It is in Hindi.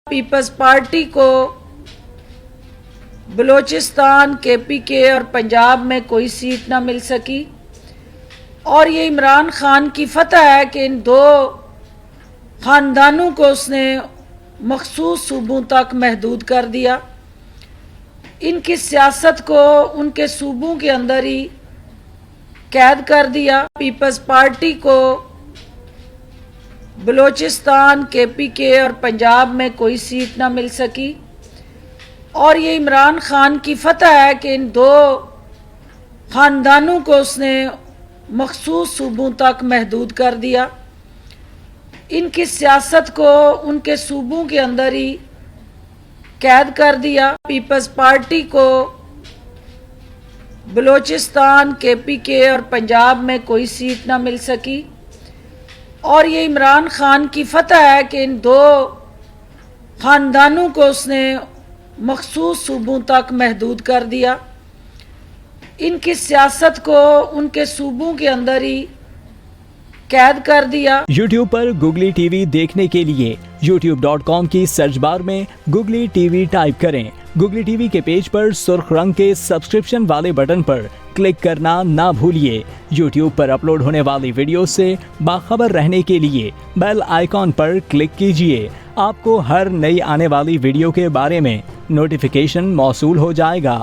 पीपल्स पार्टी को बलूचिस्तान, केपीके और पंजाब में कोई सीट ना मिल सकी और ये इमरान खान की फतह है कि इन दो खानदानों को उसने मखसूस सूबों तक महदूद कर दिया। इनकी सियासत को उनके सूबों के अंदर ही कैद कर दिया। पीपल्स पार्टी को बलूचिस्तान, केपीके और पंजाब में कोई सीट ना मिल सकी और ये इमरान खान की फतह है कि इन दो खानदानों को उसने मखसूस सूबों तक महदूद कर दिया। इनकी सियासत को उनके सूबों के अंदर ही कैद कर दिया। पीपल्स पार्टी को बलूचिस्तान, केपीके और पंजाब में कोई सीट ना मिल सकी और ये इमरान खान की फतह है कि इन दो खानदानों को उसने मखसूस सूबों तक महदूद कर दिया। इनकी सियासत को उनके सूबों के अंदर ही कैद कर दिया। YouTube पर गुगली टीवी देखने के लिए youtube.com की सर्च बार में गुगली टीवी टाइप करें। गुगली टीवी के पेज पर सुर्ख रंग के सब्सक्रिप्शन वाले बटन पर क्लिक करना ना भूलिए। YouTube पर अपलोड होने वाली वीडियो से बाखबर रहने के लिए बेल आइकॉन पर क्लिक कीजिए। आपको हर नई आने वाली वीडियो के बारे में नोटिफिकेशन मौसूल हो जाएगा।